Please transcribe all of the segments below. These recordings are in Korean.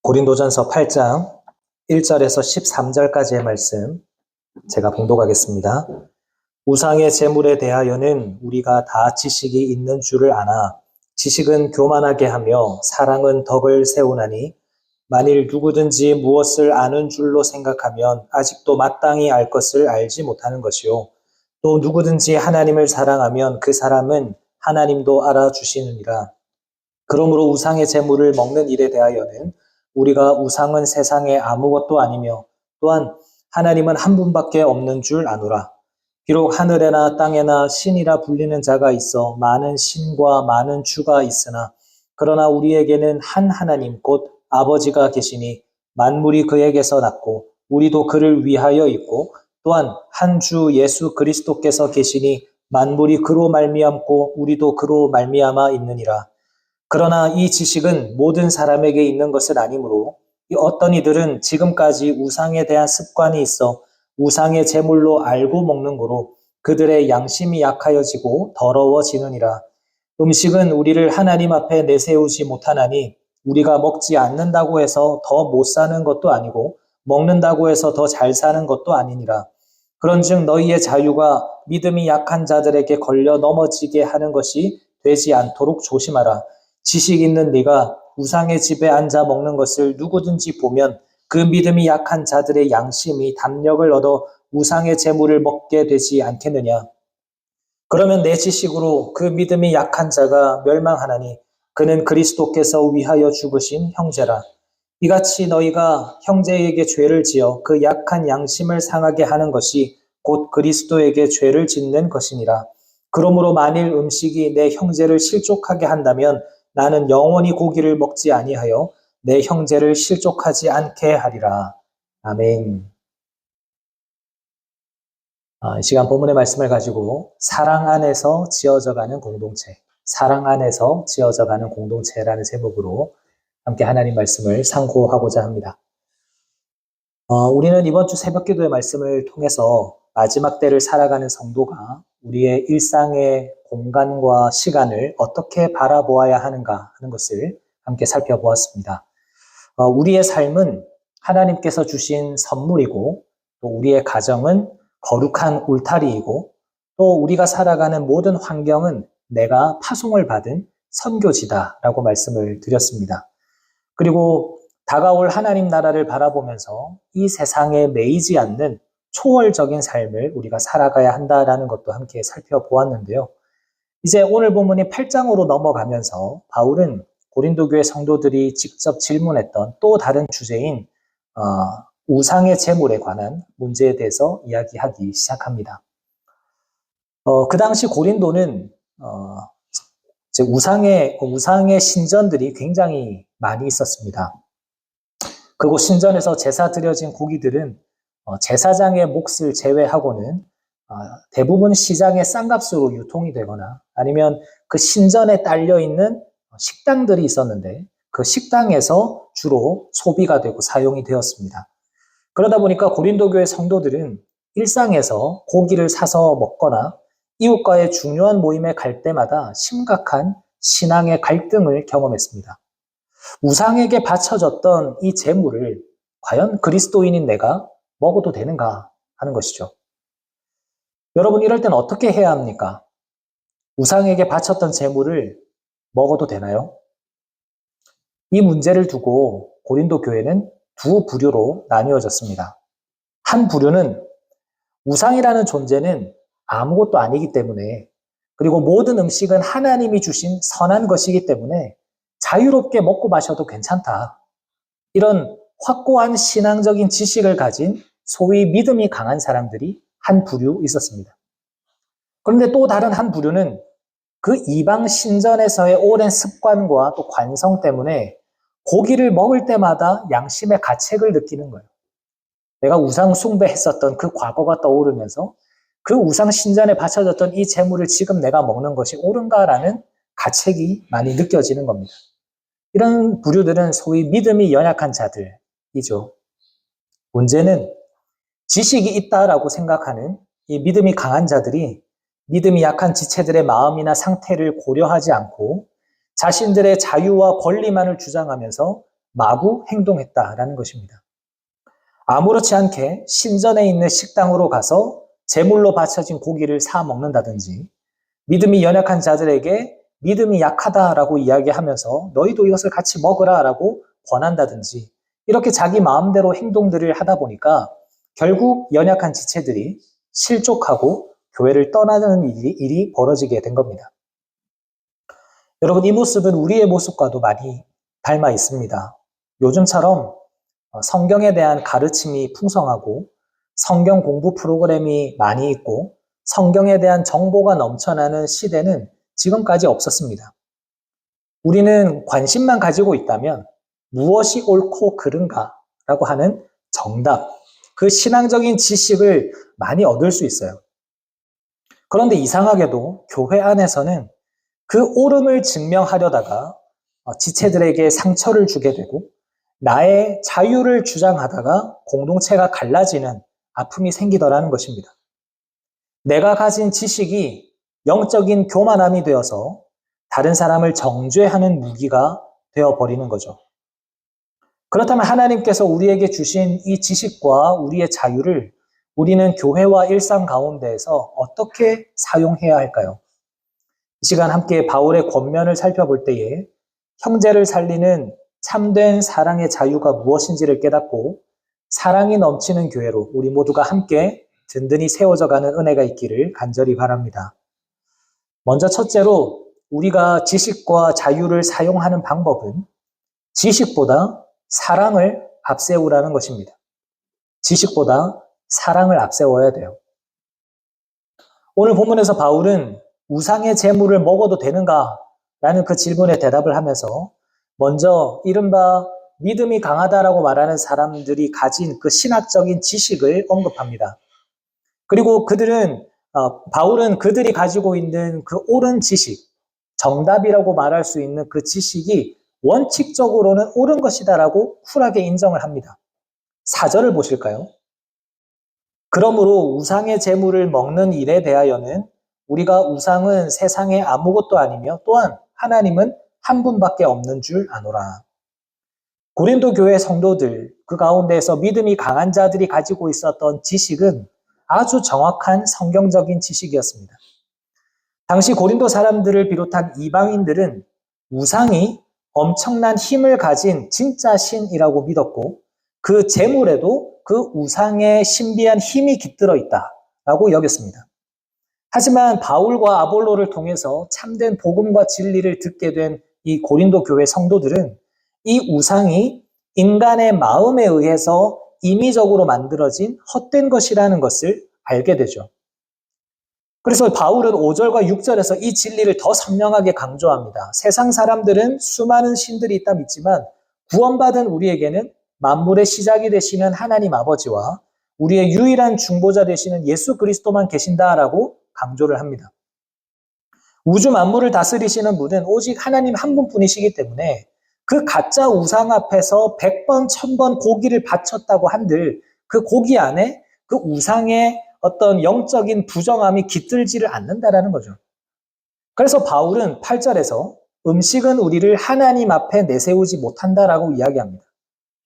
고린도전서 8장 1절에서 13절까지의 말씀 제가 봉독하겠습니다. 우상의 제물에 대하여는 우리가 다 지식이 있는 줄을 아나 지식은 교만하게 하며 사랑은 덕을 세우나니 만일 누구든지 무엇을 아는 줄로 생각하면 아직도 마땅히 알 것을 알지 못하는 것이요. 또 누구든지 하나님을 사랑하면 그 사람은 하나님도 알아주시느니라. 그러므로 우상의 제물을 먹는 일에 대하여는 우리가 우상은 세상에 아무것도 아니며 또한 하나님은 한 분밖에 없는 줄 아노라. 비록 하늘에나 땅에나 신이라 불리는 자가 있어 많은 신과 많은 주가 있으나 그러나 우리에게는 한 하나님 곧 아버지가 계시니 만물이 그에게서 났고 우리도 그를 위하여 있고 또한 한 주 예수 그리스도께서 계시니 만물이 그로 말미암고 우리도 그로 말미암아 있느니라. 그러나 이 지식은 모든 사람에게 있는 것은 아니므로 어떤 이들은 지금까지 우상에 대한 습관이 있어 우상의 제물로 알고 먹는 거로 그들의 양심이 약하여지고 더러워지느니라. 음식은 우리를 하나님 앞에 내세우지 못하나니 우리가 먹지 않는다고 해서 더 못 사는 것도 아니고 먹는다고 해서 더 잘 사는 것도 아니니라. 그런즉 너희의 자유가 믿음이 약한 자들에게 걸려 넘어지게 하는 것이 되지 않도록 조심하라. 지식 있는 네가 우상의 집에 앉아 먹는 것을 누구든지 보면 그 믿음이 약한 자들의 양심이 담력을 얻어 우상의 제물을 먹게 되지 않겠느냐. 그러면 내 지식으로 그 믿음이 약한 자가 멸망하나니 그는 그리스도께서 위하여 죽으신 형제라. 이같이 너희가 형제에게 죄를 지어 그 약한 양심을 상하게 하는 것이 곧 그리스도에게 죄를 짓는 것이니라. 그러므로 만일 음식이 내 형제를 실족하게 한다면 나는 영원히 고기를 먹지 아니하여 내 형제를 실족하지 않게 하리라. 아멘. 이 시간 본문의 말씀을 가지고 사랑 안에서 지어져가는 공동체, 사랑 안에서 지어져가는 공동체라는 제목으로 함께 하나님 말씀을 상고하고자 합니다. 우리는 이번 주 새벽기도의 말씀을 통해서 마지막 때를 살아가는 성도가 우리의 일상의 공간과 시간을 어떻게 바라보아야 하는가 하는 것을 함께 살펴보았습니다. 우리의 삶은 하나님께서 주신 선물이고 또 우리의 가정은 거룩한 울타리이고 또 우리가 살아가는 모든 환경은 내가 파송을 받은 선교지다라고 말씀을 드렸습니다. 그리고 다가올 하나님 나라를 바라보면서 이 세상에 매이지 않는 초월적인 삶을 우리가 살아가야 한다라는 것도 함께 살펴보았는데요. 이제 오늘 본문이 8장으로 넘어가면서 바울은 고린도 교회 성도들이 직접 질문했던 또 다른 주제인 우상의 제물에 관한 문제에 대해서 이야기하기 시작합니다. 그 당시 고린도는 우상의 신전들이 굉장히 많이 있었습니다. 그리고 신전에서 제사 드려진 고기들은 제사장의 몫을 제외하고는 대부분 시장의 싼값으로 유통이 되거나 아니면 그 신전에 딸려있는 식당들이 있었는데 그 식당에서 주로 소비가 되고 사용이 되었습니다. 그러다 보니까 고린도 교회 성도들은 일상에서 고기를 사서 먹거나 이웃과의 중요한 모임에 갈 때마다 심각한 신앙의 갈등을 경험했습니다. 우상에게 바쳐졌던 이 제물을 과연 그리스도인인 내가 먹어도 되는가 하는 것이죠. 여러분 이럴 땐 어떻게 해야 합니까? 우상에게 바쳤던 제물을 먹어도 되나요? 이 문제를 두고 고린도 교회는 두 부류로 나뉘어졌습니다. 한 부류는 우상이라는 존재는 아무것도 아니기 때문에 그리고 모든 음식은 하나님이 주신 선한 것이기 때문에 자유롭게 먹고 마셔도 괜찮다. 이런 확고한 신앙적인 지식을 가진 소위 믿음이 강한 사람들이 한 부류 있었습니다. 그런데 또 다른 한 부류는 그 이방 신전에서의 오랜 습관과 또 관성 때문에 고기를 먹을 때마다 양심의 가책을 느끼는 거예요. 내가 우상 숭배했었던 그 과거가 떠오르면서 그 우상 신전에 바쳐졌던 이 재물을 지금 내가 먹는 것이 옳은가라는 가책이 많이 느껴지는 겁니다. 이런 부류들은 소위 믿음이 연약한 자들이죠. 문제는 지식이 있다라고 생각하는 이 믿음이 강한 자들이 믿음이 약한 지체들의 마음이나 상태를 고려하지 않고 자신들의 자유와 권리만을 주장하면서 마구 행동했다라는 것입니다. 아무렇지 않게 신전에 있는 식당으로 가서 제물로 바쳐진 고기를 사 먹는다든지, 믿음이 연약한 자들에게 믿음이 약하다라고 이야기하면서 너희도 이것을 같이 먹으라라고 권한다든지, 이렇게 자기 마음대로 행동들을 하다 보니까 결국 연약한 지체들이 실족하고 교회를 떠나는 일이 벌어지게 된 겁니다. 여러분, 이 모습은 우리의 모습과도 많이 닮아 있습니다. 요즘처럼 성경에 대한 가르침이 풍성하고 성경 공부 프로그램이 많이 있고 성경에 대한 정보가 넘쳐나는 시대는 지금까지 없었습니다. 우리는 관심만 가지고 있다면 무엇이 옳고 그른가라고 하는 정답, 그 신앙적인 지식을 많이 얻을 수 있어요. 그런데 이상하게도 교회 안에서는 그 옳음을 증명하려다가 지체들에게 상처를 주게 되고 나의 자유를 주장하다가 공동체가 갈라지는 아픔이 생기더라는 것입니다. 내가 가진 지식이 영적인 교만함이 되어서 다른 사람을 정죄하는 무기가 되어버리는 거죠. 그렇다면 하나님께서 우리에게 주신 이 지식과 우리의 자유를 우리는 교회와 일상 가운데에서 어떻게 사용해야 할까요? 이 시간 함께 바울의 권면을 살펴볼 때에 형제를 살리는 참된 사랑의 자유가 무엇인지를 깨닫고 사랑이 넘치는 교회로 우리 모두가 함께 든든히 세워져가는 은혜가 있기를 간절히 바랍니다. 먼저 첫째로 우리가 지식과 자유를 사용하는 방법은 지식보다 사랑을 앞세우라는 것입니다. 지식보다 사랑을 앞세워야 돼요. 오늘 본문에서 바울은 우상의 제물을 먹어도 되는가? 라는 그 질문에 대답을 하면서 먼저 이른바 믿음이 강하다라고 말하는 사람들이 가진 그 신학적인 지식을 언급합니다. 그리고 바울은 그들이 가지고 있는 그 옳은 지식, 정답이라고 말할 수 있는 그 지식이 원칙적으로는 옳은 것이다라고 쿨하게 인정을 합니다. 4절을 보실까요? 그러므로 우상의 제물을 먹는 일에 대하여는 우리가 우상은 세상에 아무것도 아니며 또한 하나님은 한 분밖에 없는 줄 아노라. 고린도 교회 성도들, 그 가운데에서 믿음이 강한 자들이 가지고 있었던 지식은 아주 정확한 성경적인 지식이었습니다. 당시 고린도 사람들을 비롯한 이방인들은 우상이 엄청난 힘을 가진 진짜 신이라고 믿었고 그 제물에도 그 우상의 신비한 힘이 깃들어 있다라고 여겼습니다. 하지만 바울과 아볼로를 통해서 참된 복음과 진리를 듣게 된 이 고린도 교회 성도들은 이 우상이 인간의 마음에 의해서 임의적으로 만들어진 헛된 것이라는 것을 알게 되죠. 그래서 바울은 5절과 6절에서 이 진리를 더 선명하게 강조합니다. 세상 사람들은 수많은 신들이 있다 믿지만 구원받은 우리에게는 만물의 시작이 되시는 하나님 아버지와 우리의 유일한 중보자 되시는 예수 그리스도만 계신다라고 강조를 합니다. 우주 만물을 다스리시는 분은 오직 하나님 한 분뿐이시기 때문에 그 가짜 우상 앞에서 100번, 1000번 고기를 바쳤다고 한들 그 고기 안에 그 우상의 어떤 영적인 부정함이 깃들지를 않는다라는 거죠. 그래서 바울은 8절에서 음식은 우리를 하나님 앞에 내세우지 못한다라고 이야기합니다.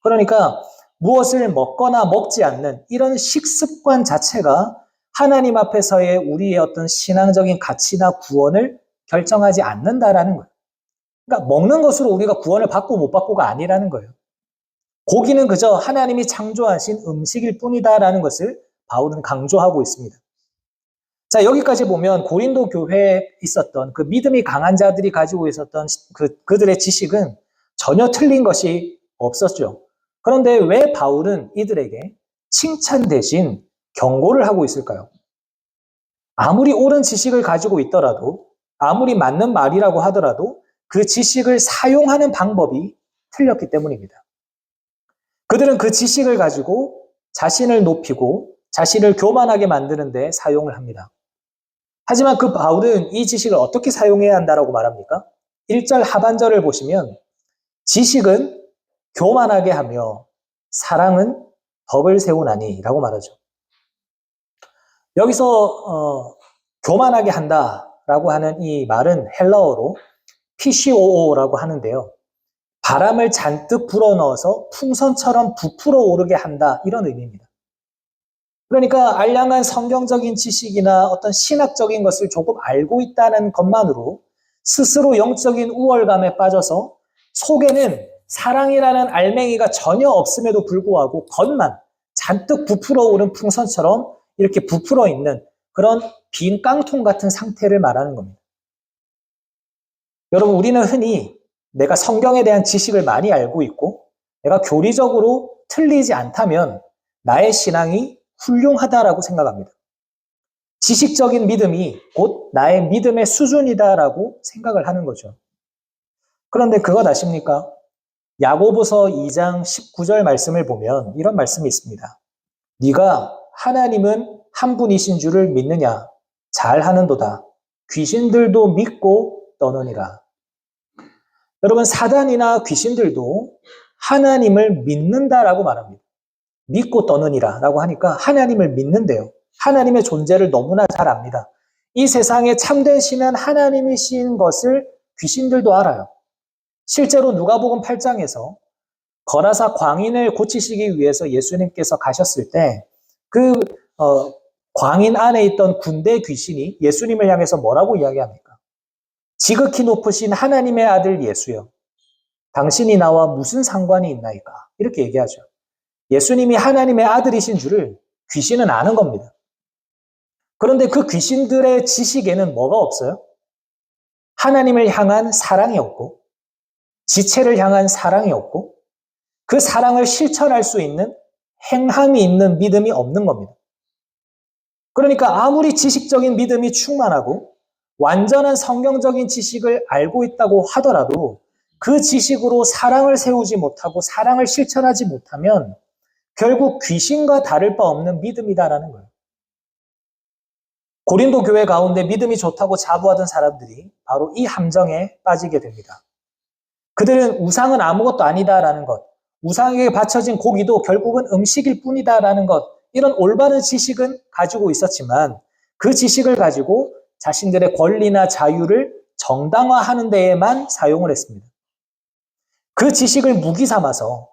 그러니까 무엇을 먹거나 먹지 않는 이런 식습관 자체가 하나님 앞에서의 우리의 어떤 신앙적인 가치나 구원을 결정하지 않는다라는 거예요. 그러니까 먹는 것으로 우리가 구원을 받고 못 받고가 아니라는 거예요. 고기는 그저 하나님이 창조하신 음식일 뿐이다라는 것을 바울은 강조하고 있습니다. 자, 여기까지 보면 고린도 교회에 있었던 그 믿음이 강한 자들이 가지고 있었던 그들의 지식은 전혀 틀린 것이 없었죠. 그런데 왜 바울은 이들에게 칭찬 대신 경고를 하고 있을까요? 아무리 옳은 지식을 가지고 있더라도, 아무리 맞는 말이라고 하더라도 그 지식을 사용하는 방법이 틀렸기 때문입니다. 그들은 그 지식을 가지고 자신을 높이고 자신을 교만하게 만드는 데 사용을 합니다. 하지만 그 바울은 이 지식을 어떻게 사용해야 한다라고 말합니까? 1절 하반절을 보시면 지식은 교만하게 하며 사랑은 덕을 세우나니 라고 말하죠. 여기서 교만하게 한다라고 하는 이 말은 헬라어로 PCOO라고 하는데요. 바람을 잔뜩 불어넣어서 풍선처럼 부풀어 오르게 한다. 이런 의미입니다. 그러니까 알량한 성경적인 지식이나 어떤 신학적인 것을 조금 알고 있다는 것만으로 스스로 영적인 우월감에 빠져서 속에는 사랑이라는 알맹이가 전혀 없음에도 불구하고 겉만 잔뜩 부풀어 오른 풍선처럼 이렇게 부풀어 있는 그런 빈 깡통 같은 상태를 말하는 겁니다. 여러분, 우리는 흔히 내가 성경에 대한 지식을 많이 알고 있고 내가 교리적으로 틀리지 않다면 나의 신앙이 훌륭하다라고 생각합니다. 지식적인 믿음이 곧 나의 믿음의 수준이다라고 생각을 하는 거죠. 그런데 그것 아십니까? 야고보서 2장 19절 말씀을 보면 이런 말씀이 있습니다. 네가 하나님은 한 분이신 줄을 믿느냐? 잘하는도다. 귀신들도 믿고 떠느니라. 여러분, 사단이나 귀신들도 하나님을 믿는다라고 말합니다. 믿고 떠느니라 라고 하니까 하나님을 믿는데요. 하나님의 존재를 너무나 잘 압니다. 이 세상에 참된 신은 하나님이신 것을 귀신들도 알아요. 실제로 누가복음 8장에서 거라사 광인을 고치시기 위해서 예수님께서 가셨을 때 그 광인 안에 있던 군대 귀신이 예수님을 향해서 뭐라고 이야기합니까? 지극히 높으신 하나님의 아들 예수여, 당신이 나와 무슨 상관이 있나이까? 이렇게 얘기하죠. 예수님이 하나님의 아들이신 줄을 귀신은 아는 겁니다. 그런데 그 귀신들의 지식에는 뭐가 없어요? 하나님을 향한 사랑이 없고 지체를 향한 사랑이 없고 그 사랑을 실천할 수 있는 행함이 있는 믿음이 없는 겁니다. 그러니까 아무리 지식적인 믿음이 충만하고 완전한 성경적인 지식을 알고 있다고 하더라도 그 지식으로 사랑을 세우지 못하고 사랑을 실천하지 못하면 결국 귀신과 다를 바 없는 믿음이다라는 거예요. 고린도 교회 가운데 믿음이 좋다고 자부하던 사람들이 바로 이 함정에 빠지게 됩니다. 그들은 우상은 아무것도 아니다라는 것, 우상에게 바쳐진 고기도 결국은 음식일 뿐이다라는 것, 이런 올바른 지식은 가지고 있었지만 그 지식을 가지고 자신들의 권리나 자유를 정당화하는 데에만 사용을 했습니다. 그 지식을 무기 삼아서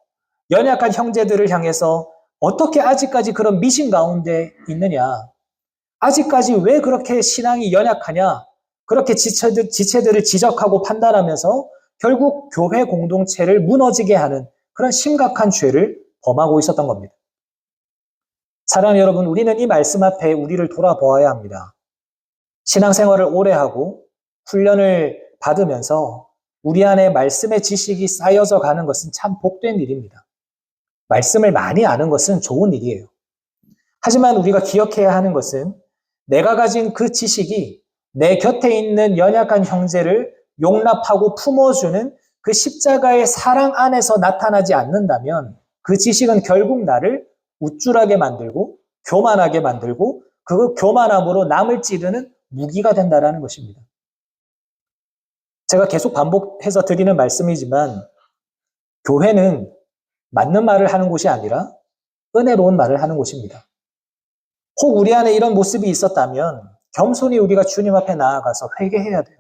연약한 형제들을 향해서 어떻게 아직까지 그런 미신 가운데 있느냐, 아직까지 왜 그렇게 신앙이 연약하냐, 그렇게 지체들을 지적하고 판단하면서 결국 교회 공동체를 무너지게 하는 그런 심각한 죄를 범하고 있었던 겁니다. 사랑하는 여러분, 우리는 이 말씀 앞에 우리를 돌아보아야 합니다. 신앙생활을 오래 하고 훈련을 받으면서 우리 안에 말씀의 지식이 쌓여져 가는 것은 참 복된 일입니다. 말씀을 많이 아는 것은 좋은 일이에요. 하지만 우리가 기억해야 하는 것은 내가 가진 그 지식이 내 곁에 있는 연약한 형제를 용납하고 품어주는 그 십자가의 사랑 안에서 나타나지 않는다면 그 지식은 결국 나를 우쭐하게 만들고 교만하게 만들고 그 교만함으로 남을 찌르는 무기가 된다는 것입니다. 제가 계속 반복해서 드리는 말씀이지만 교회는 맞는 말을 하는 곳이 아니라 은혜로운 말을 하는 곳입니다. 혹 우리 안에 이런 모습이 있었다면 겸손히 우리가 주님 앞에 나아가서 회개해야 돼요.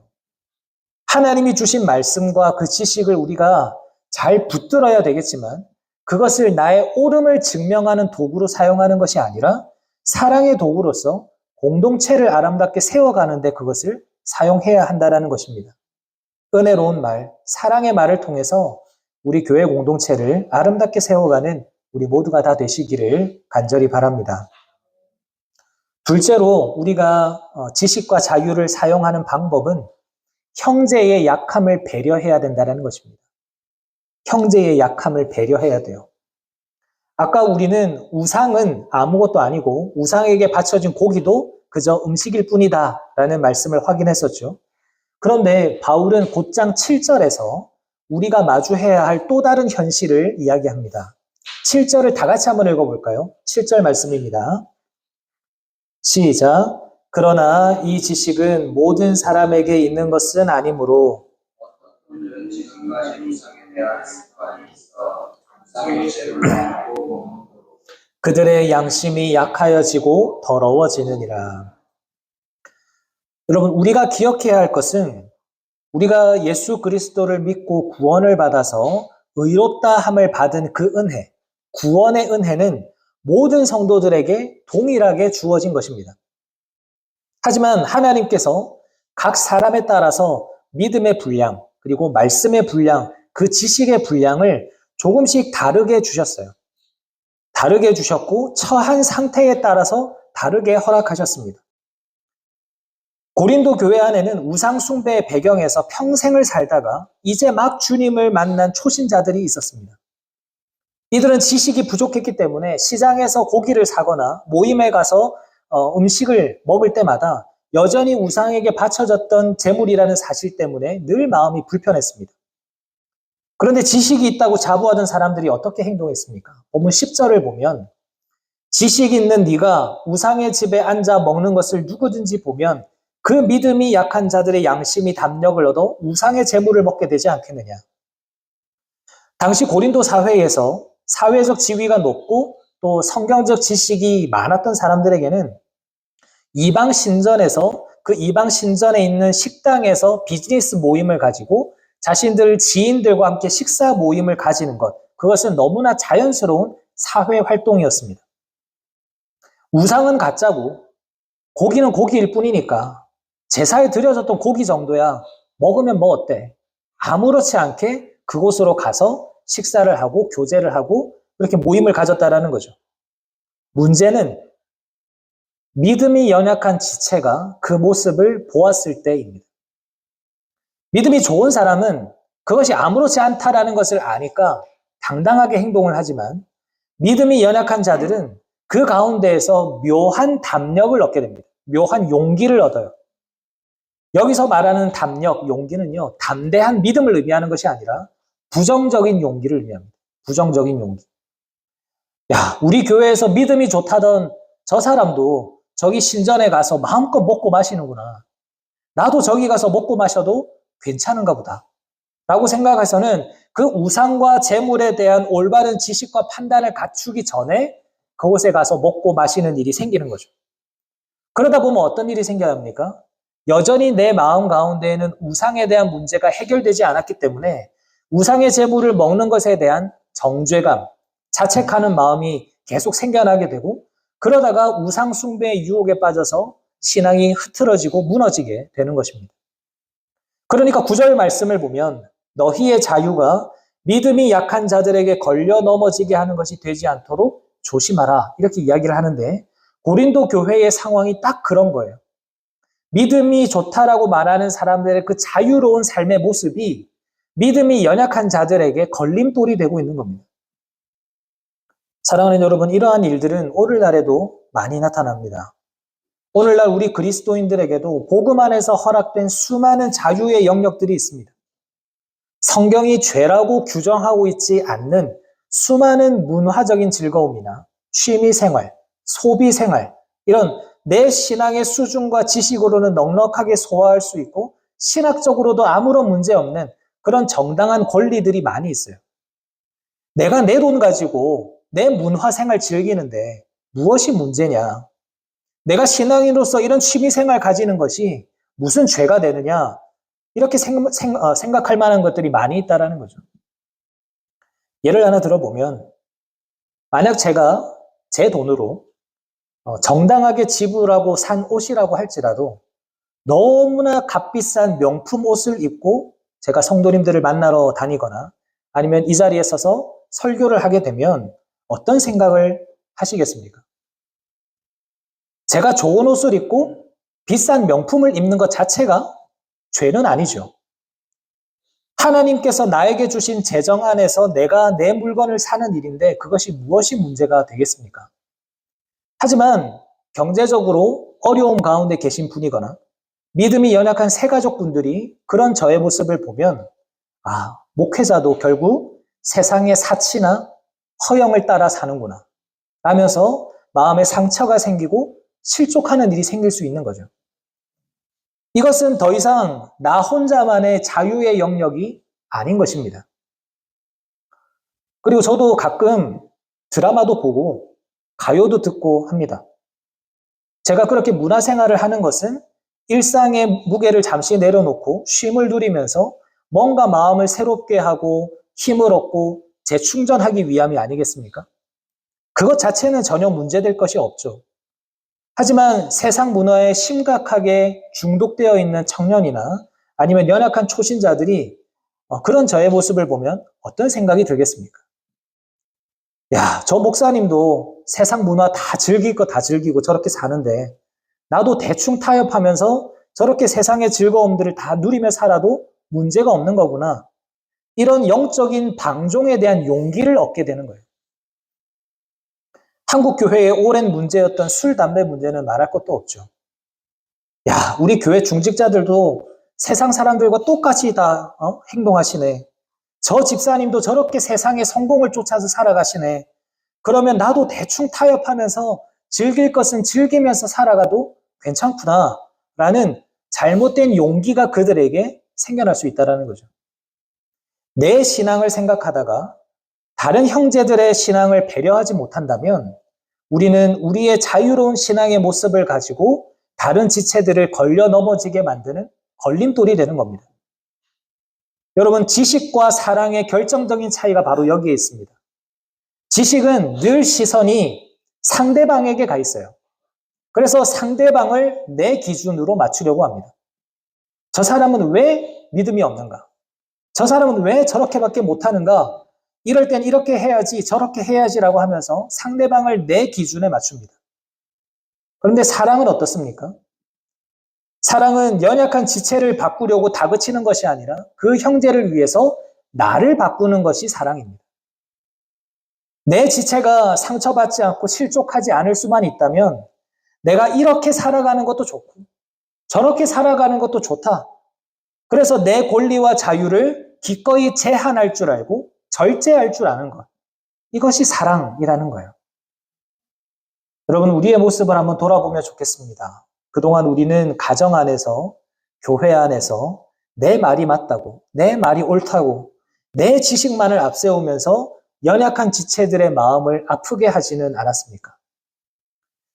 하나님이 주신 말씀과 그 지식을 우리가 잘 붙들어야 되겠지만 그것을 나의 옳음을 증명하는 도구로 사용하는 것이 아니라 사랑의 도구로서 공동체를 아름답게 세워가는데 그것을 사용해야 한다는 것입니다. 은혜로운 말, 사랑의 말을 통해서 우리 교회 공동체를 아름답게 세워가는 우리 모두가 다 되시기를 간절히 바랍니다. 둘째로 우리가 지식과 자유를 사용하는 방법은 형제의 약함을 배려해야 된다는 것입니다. 형제의 약함을 배려해야 돼요. 아까 우리는 우상은 아무것도 아니고 우상에게 바쳐진 고기도 그저 음식일 뿐이다 라는 말씀을 확인했었죠. 그런데 바울은 곧장 7절에서 우리가 마주해야 할 또 다른 현실을 이야기합니다. 7절을 다 같이 한번 읽어볼까요? 7절 말씀입니다. 시작. 그러나 이 지식은 모든 사람에게 있는 것은 아니므로 그들의 양심이 약하여지고 더러워지느니라. 여러분, 우리가 기억해야 할 것은 우리가 예수 그리스도를 믿고 구원을 받아서 의롭다 함을 받은 그 은혜, 구원의 은혜는 모든 성도들에게 동일하게 주어진 것입니다. 하지만 하나님께서 각 사람에 따라서 믿음의 분량, 그리고 말씀의 분량, 그 지식의 분량을 조금씩 다르게 주셨어요. 다르게 주셨고 처한 상태에 따라서 다르게 허락하셨습니다. 고린도 교회 안에는 우상 숭배의 배경에서 평생을 살다가 이제 막 주님을 만난 초신자들이 있었습니다. 이들은 지식이 부족했기 때문에 시장에서 고기를 사거나 모임에 가서 음식을 먹을 때마다 여전히 우상에게 바쳐졌던 재물이라는 사실 때문에 늘 마음이 불편했습니다. 그런데 지식이 있다고 자부하던 사람들이 어떻게 행동했습니까? 본문 10절을 보면 지식 있는 네가 우상의 집에 앉아 먹는 것을 누구든지 보면 그 믿음이 약한 자들의 양심이 담력을 얻어 우상의 재물을 먹게 되지 않겠느냐. 당시 고린도 사회에서 사회적 지위가 높고 또 성경적 지식이 많았던 사람들에게는 이방 신전에서 그 이방 신전에 있는 식당에서 비즈니스 모임을 가지고 자신들 지인들과 함께 식사 모임을 가지는 것, 그것은 너무나 자연스러운 사회 활동이었습니다. 우상은 가짜고 고기는 고기일 뿐이니까 제사에 드려졌던 고기 정도야 먹으면 뭐 어때? 아무렇지 않게 그곳으로 가서 식사를 하고 교제를 하고 그렇게 모임을 가졌다라는 거죠. 문제는 믿음이 연약한 지체가 그 모습을 보았을 때입니다. 믿음이 좋은 사람은 그것이 아무렇지 않다라는 것을 아니까 당당하게 행동을 하지만 믿음이 연약한 자들은 그 가운데에서 묘한 담력을 얻게 됩니다. 묘한 용기를 얻어요. 여기서 말하는 담력, 용기는요, 담대한 믿음을 의미하는 것이 아니라 부정적인 용기를 의미합니다. 부정적인 용기. 야, 우리 교회에서 믿음이 좋다던 저 사람도 저기 신전에 가서 마음껏 먹고 마시는구나. 나도 저기 가서 먹고 마셔도 괜찮은가 보다. 라고 생각해서는 그 우상과 재물에 대한 올바른 지식과 판단을 갖추기 전에 그곳에 가서 먹고 마시는 일이 생기는 거죠. 그러다 보면 어떤 일이 생겨야 합니까? 여전히 내 마음 가운데에는 우상에 대한 문제가 해결되지 않았기 때문에 우상의 재물을 먹는 것에 대한 정죄감, 자책하는 마음이 계속 생겨나게 되고 그러다가 우상 숭배의 유혹에 빠져서 신앙이 흐트러지고 무너지게 되는 것입니다. 그러니까 9절 말씀을 보면 너희의 자유가 믿음이 약한 자들에게 걸려 넘어지게 하는 것이 되지 않도록 조심하라 이렇게 이야기를 하는데 고린도 교회의 상황이 딱 그런 거예요. 믿음이 좋다라고 말하는 사람들의 그 자유로운 삶의 모습이 믿음이 연약한 자들에게 걸림돌이 되고 있는 겁니다. 사랑하는 여러분, 이러한 일들은 오늘날에도 많이 나타납니다. 오늘날 우리 그리스도인들에게도 복음 안에서 허락된 수많은 자유의 영역들이 있습니다. 성경이 죄라고 규정하고 있지 않는 수많은 문화적인 즐거움이나 취미생활, 소비생활, 이런 내 신앙의 수준과 지식으로는 넉넉하게 소화할 수 있고 신학적으로도 아무런 문제 없는 그런 정당한 권리들이 많이 있어요. 내가 내 돈 가지고 내 문화생활 즐기는데 무엇이 문제냐? 내가 신앙인으로서 이런 취미생활 가지는 것이 무슨 죄가 되느냐? 이렇게 생각할 만한 것들이 많이 있다는 거죠. 예를 하나 들어보면 만약 제가 제 돈으로 정당하게 지불하고 산 옷이라고 할지라도 너무나 값비싼 명품 옷을 입고 제가 성도님들을 만나러 다니거나 아니면 이 자리에 서서 설교를 하게 되면 어떤 생각을 하시겠습니까? 제가 좋은 옷을 입고 비싼 명품을 입는 것 자체가 죄는 아니죠. 하나님께서 나에게 주신 재정 안에서 내가 내 물건을 사는 일인데 그것이 무엇이 문제가 되겠습니까? 하지만 경제적으로 어려움 가운데 계신 분이거나 믿음이 연약한 새가족분들이 그런 저의 모습을 보면 목회자도 결국 세상의 사치나 허영을 따라 사는구나 라면서 마음에 상처가 생기고 실족하는 일이 생길 수 있는 거죠. 이것은 더 이상 나 혼자만의 자유의 영역이 아닌 것입니다. 그리고 저도 가끔 드라마도 보고 가요도 듣고 합니다. 제가 그렇게 문화생활을 하는 것은 일상의 무게를 잠시 내려놓고 쉼을 누리면서 뭔가 마음을 새롭게 하고 힘을 얻고 재충전하기 위함이 아니겠습니까? 그것 자체는 전혀 문제될 것이 없죠. 하지만 세상 문화에 심각하게 중독되어 있는 청년이나 아니면 연약한 초신자들이 그런 저의 모습을 보면 어떤 생각이 들겠습니까? 야, 저 목사님도 세상 문화 다 즐길 거 다 즐기고 저렇게 사는데 나도 대충 타협하면서 저렇게 세상의 즐거움들을 다 누리며 살아도 문제가 없는 거구나. 이런 영적인 방종에 대한 용기를 얻게 되는 거예요. 한국 교회의 오랜 문제였던 술, 담배 문제는 말할 것도 없죠. 야, 우리 교회 중직자들도 세상 사람들과 똑같이 다 행동하시네. 저 집사님도 저렇게 세상의 성공을 쫓아서 살아가시네. 그러면 나도 대충 타협하면서 즐길 것은 즐기면서 살아가도 괜찮구나. 라는 잘못된 용기가 그들에게 생겨날 수 있다는 거죠. 내 신앙을 생각하다가 다른 형제들의 신앙을 배려하지 못한다면 우리는 우리의 자유로운 신앙의 모습을 가지고 다른 지체들을 걸려 넘어지게 만드는 걸림돌이 되는 겁니다. 여러분, 지식과 사랑의 결정적인 차이가 바로 여기에 있습니다. 지식은 늘 시선이 상대방에게 가 있어요. 그래서 상대방을 내 기준으로 맞추려고 합니다. 저 사람은 왜 믿음이 없는가? 저 사람은 왜 저렇게밖에 못하는가? 이럴 땐 이렇게 해야지, 저렇게 해야지라고 하면서 상대방을 내 기준에 맞춥니다. 그런데 사랑은 어떻습니까? 사랑은 연약한 지체를 바꾸려고 다그치는 것이 아니라 그 형제를 위해서 나를 바꾸는 것이 사랑입니다. 내 지체가 상처받지 않고 실족하지 않을 수만 있다면 내가 이렇게 살아가는 것도 좋고 저렇게 살아가는 것도 좋다. 그래서 내 권리와 자유를 기꺼이 제한할 줄 알고 절제할 줄 아는 것. 이것이 사랑이라는 거예요. 여러분, 우리의 모습을 한번 돌아보면 좋겠습니다. 그동안 우리는 가정 안에서, 교회 안에서 내 말이 맞다고, 내 말이 옳다고, 내 지식만을 앞세우면서 연약한 지체들의 마음을 아프게 하지는 않았습니까?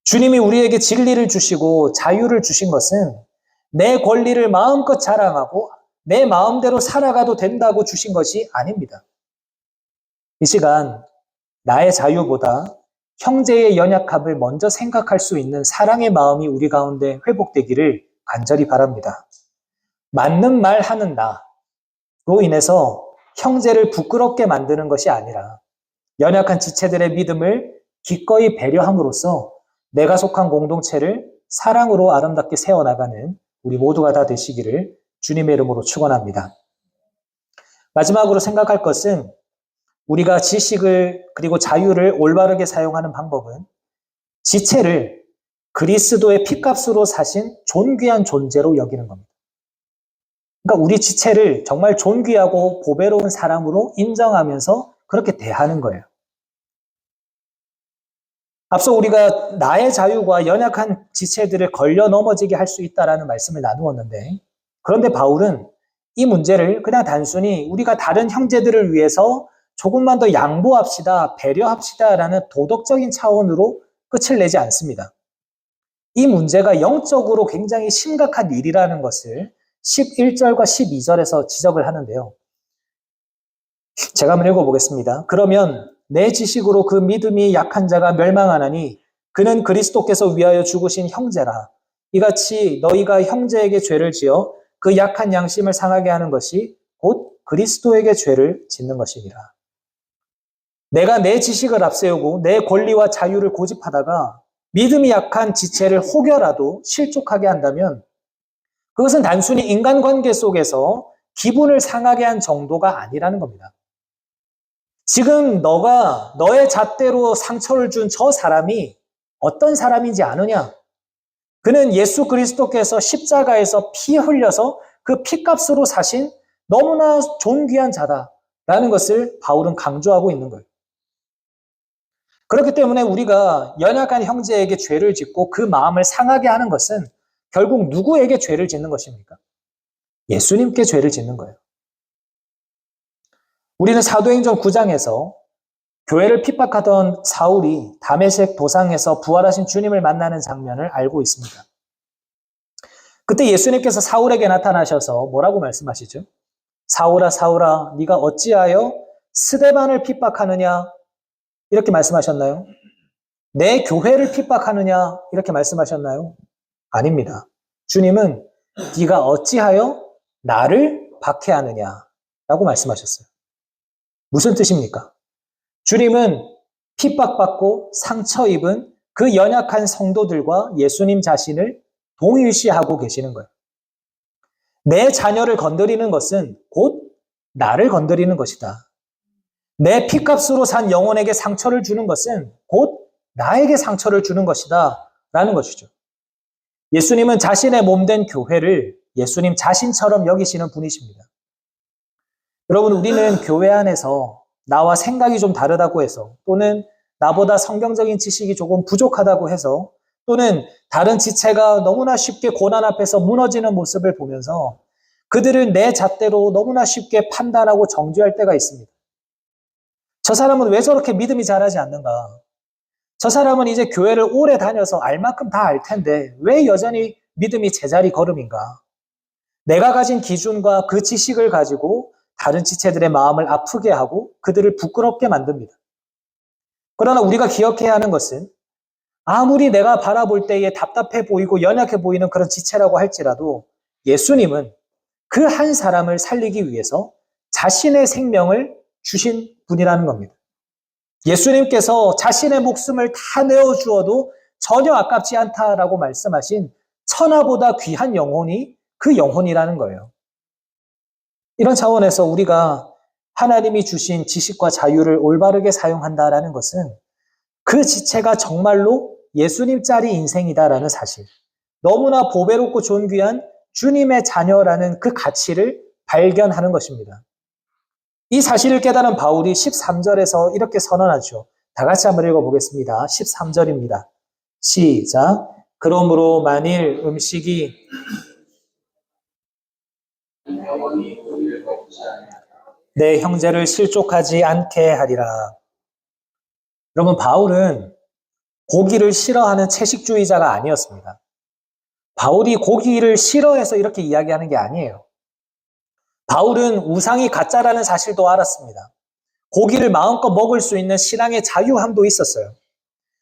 주님이 우리에게 진리를 주시고 자유를 주신 것은 내 권리를 마음껏 자랑하고 내 마음대로 살아가도 된다고 주신 것이 아닙니다. 이 시간 나의 자유보다 형제의 연약함을 먼저 생각할 수 있는 사랑의 마음이 우리 가운데 회복되기를 간절히 바랍니다. 맞는 말 하는 나로 인해서 형제를 부끄럽게 만드는 것이 아니라 연약한 지체들의 믿음을 기꺼이 배려함으로써 내가 속한 공동체를 사랑으로 아름답게 세워나가는 우리 모두가 다 되시기를 주님의 이름으로 축원합니다. 마지막으로 생각할 것은 우리가 지식을 그리고 자유를 올바르게 사용하는 방법은 지체를 그리스도의 피값으로 사신 존귀한 존재로 여기는 겁니다. 그러니까 우리 지체를 정말 존귀하고 보배로운 사람으로 인정하면서 그렇게 대하는 거예요. 앞서 우리가 나의 자유가 연약한 지체들을 걸려 넘어지게 할 수 있다라는 말씀을 나누었는데, 그런데 바울은 이 문제를 그냥 단순히 우리가 다른 형제들을 위해서 조금만 더 양보합시다, 배려합시다라는 도덕적인 차원으로 끝을 내지 않습니다. 이 문제가 영적으로 굉장히 심각한 일이라는 것을 11절과 12절에서 지적을 하는데요. 제가 한번 읽어보겠습니다. 그러면 내 지식으로 그 믿음이 약한 자가 멸망하나니 그는 그리스도께서 위하여 죽으신 형제라. 이같이 너희가 형제에게 죄를 지어 그 약한 양심을 상하게 하는 것이 곧 그리스도에게 죄를 짓는 것이니라. 내가 내 지식을 앞세우고 내 권리와 자유를 고집하다가 믿음이 약한 지체를 혹여라도 실족하게 한다면 그것은 단순히 인간관계 속에서 기분을 상하게 한 정도가 아니라는 겁니다. 지금 너가 너의 잣대로 상처를 준 저 사람이 어떤 사람인지 아느냐? 그는 예수 그리스도께서 십자가에서 피 흘려서 그 피값으로 사신 너무나 존귀한 자다라는 것을 바울은 강조하고 있는 거예요. 그렇기 때문에 우리가 연약한 형제에게 죄를 짓고 그 마음을 상하게 하는 것은 결국 누구에게 죄를 짓는 것입니까? 예수님께 죄를 짓는 거예요. 우리는 사도행전 9장에서 교회를 핍박하던 사울이 다메섹 도상에서 부활하신 주님을 만나는 장면을 알고 있습니다. 그때 예수님께서 사울에게 나타나셔서 뭐라고 말씀하시죠? 사울아 사울아 네가 어찌하여 스데반을 핍박하느냐 이렇게 말씀하셨나요? 내 교회를 핍박하느냐 이렇게 말씀하셨나요? 아닙니다. 주님은 네가 어찌하여 나를 박해하느냐라고 말씀하셨어요. 무슨 뜻입니까? 주님은 핍박받고 상처 입은 그 연약한 성도들과 예수님 자신을 동일시하고 계시는 거예요. 내 자녀를 건드리는 것은 곧 나를 건드리는 것이다. 내 피값으로 산 영혼에게 상처를 주는 것은 곧 나에게 상처를 주는 것이다 라는 것이죠. 예수님은 자신의 몸된 교회를 예수님 자신처럼 여기시는 분이십니다. 여러분, 우리는 교회 안에서 나와 생각이 좀 다르다고 해서, 또는 나보다 성경적인 지식이 조금 부족하다고 해서, 또는 다른 지체가 너무나 쉽게 고난 앞에서 무너지는 모습을 보면서 그들을 내 잣대로 너무나 쉽게 판단하고 정죄할 때가 있습니다. 저 사람은 왜 저렇게 믿음이 자라지 않는가? 저 사람은 이제 교회를 오래 다녀서 알 만큼 다 알 텐데 왜 여전히 믿음이 제자리 걸음인가? 내가 가진 기준과 그 지식을 가지고 다른 지체들의 마음을 아프게 하고 그들을 부끄럽게 만듭니다. 그러나 우리가 기억해야 하는 것은 아무리 내가 바라볼 때에 답답해 보이고 연약해 보이는 그런 지체라고 할지라도 예수님은 그 한 사람을 살리기 위해서 자신의 생명을 주신 분이라는 겁니다. 예수님께서 자신의 목숨을 다 내어주어도 전혀 아깝지 않다라고 말씀하신 천하보다 귀한 영혼이 그 영혼이라는 거예요. 이런 차원에서 우리가 하나님이 주신 지식과 자유를 올바르게 사용한다라는 것은 그 지체가 정말로 예수님짜리 인생이다라는 사실, 너무나 보배롭고 존귀한 주님의 자녀라는 그 가치를 발견하는 것입니다. 이 사실을 깨달은 바울이 13절에서 이렇게 선언하죠. 다 같이 한번 읽어보겠습니다. 13절입니다. 시작. 그러므로 만일 음식이 내 형제를 실족하지 않게 하리라. 여러분, 바울은 고기를 싫어하는 채식주의자가 아니었습니다. 바울이 고기를 싫어해서 이렇게 이야기하는 게 아니에요. 바울은 우상이 가짜라는 사실도 알았습니다. 고기를 마음껏 먹을 수 있는 신앙의 자유함도 있었어요.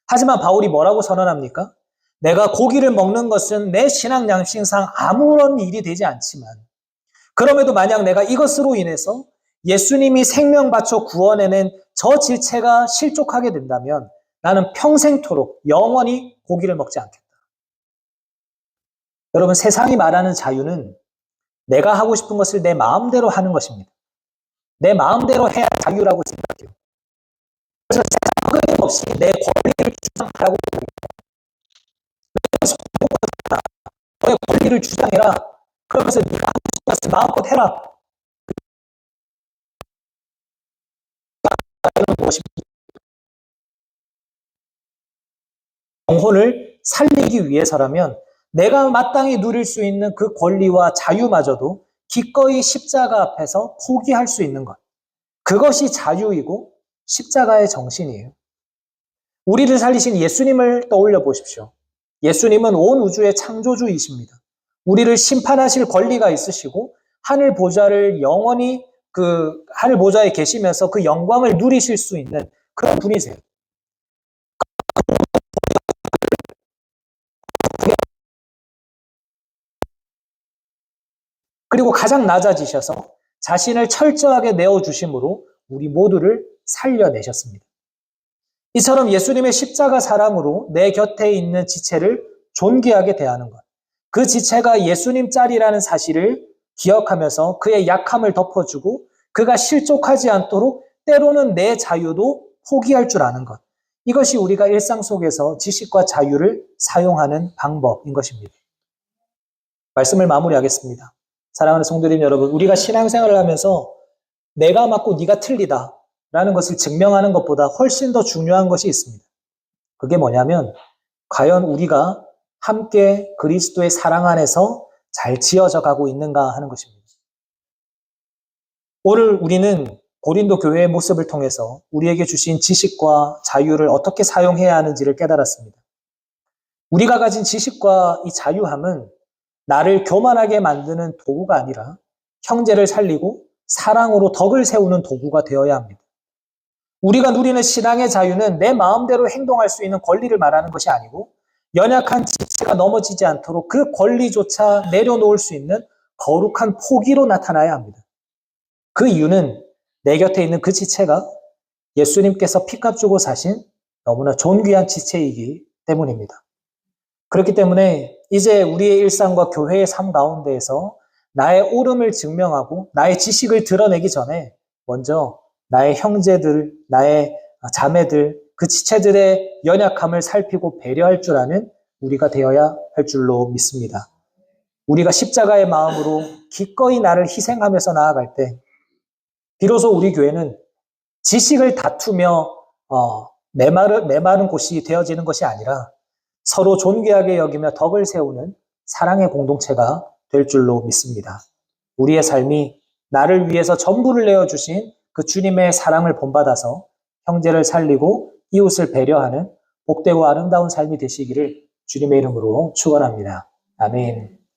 하지만 바울이 뭐라고 선언합니까? 내가 고기를 먹는 것은 내 신앙 양식상 아무런 일이 되지 않지만 그럼에도 만약 내가 이것으로 인해서 예수님이 생명 바쳐 구원해낸 저 질체가 실족하게 된다면 나는 평생토록 영원히 고기를 먹지 않겠다. 여러분, 세상이 말하는 자유는 내가 하고 싶은 것을 내 마음대로 하는 것입니다. 내 마음대로 해야 자유라고 생각해요. 그래서 세상 끊임없이 내 권리를 주장하라고 너의 권리를 주장해라. 그러면서 네가 하고 싶은 것을 마음껏 해라. 영혼을 살리기 위해서라면 내가 마땅히 누릴 수 있는 그 권리와 자유마저도 기꺼이 십자가 앞에서 포기할 수 있는 것. 그것이 자유이고 십자가의 정신이에요. 우리를 살리신 예수님을 떠올려 보십시오. 예수님은 온 우주의 창조주이십니다. 우리를 심판하실 권리가 있으시고 하늘 보좌를 영원히 하늘 보좌에 계시면서 그 영광을 누리실 수 있는 그런 분이세요. 그리고 가장 낮아지셔서 자신을 철저하게 내어주심으로 우리 모두를 살려내셨습니다. 이처럼 예수님의 십자가 사랑으로 내 곁에 있는 지체를 존귀하게 대하는 것. 그 지체가 예수님 짤이라는 사실을 기억하면서 그의 약함을 덮어주고 그가 실족하지 않도록 때로는 내 자유도 포기할 줄 아는 것. 이것이 우리가 일상 속에서 지식과 자유를 사용하는 방법인 것입니다. 말씀을 마무리하겠습니다. 사랑하는 성도님 여러분, 우리가 신앙생활을 하면서 내가 맞고 네가 틀리다 라는 것을 증명하는 것보다 훨씬 더 중요한 것이 있습니다. 그게 뭐냐면 과연 우리가 함께 그리스도의 사랑 안에서 잘 지어져 가고 있는가 하는 것입니다. 오늘 우리는 고린도 교회의 모습을 통해서 우리에게 주신 지식과 자유를 어떻게 사용해야 하는지를 깨달았습니다. 우리가 가진 지식과 이 자유함은 나를 교만하게 만드는 도구가 아니라 형제를 살리고 사랑으로 덕을 세우는 도구가 되어야 합니다. 우리가 누리는 신앙의 자유는 내 마음대로 행동할 수 있는 권리를 말하는 것이 아니고 연약한 지체가 넘어지지 않도록 그 권리조차 내려놓을 수 있는 거룩한 포기로 나타나야 합니다. 그 이유는 내 곁에 있는 그 지체가 예수님께서 피값 주고 사신 너무나 존귀한 지체이기 때문입니다. 그렇기 때문에 이제 우리의 일상과 교회의 삶 가운데에서 나의 옳음을 증명하고 나의 지식을 드러내기 전에 먼저 나의 형제들, 나의 자매들, 그 지체들의 연약함을 살피고 배려할 줄 아는 우리가 되어야 할 줄로 믿습니다. 우리가 십자가의 마음으로 기꺼이 나를 희생하면서 나아갈 때 비로소 우리 교회는 지식을 다투며 메마른 곳이 되어지는 것이 아니라 서로 존귀하게 여기며 덕을 세우는 사랑의 공동체가 될 줄로 믿습니다. 우리의 삶이 나를 위해서 전부를 내어주신 그 주님의 사랑을 본받아서 형제를 살리고 이웃을 배려하는 복되고 아름다운 삶이 되시기를 주님의 이름으로 축원합니다. 아멘.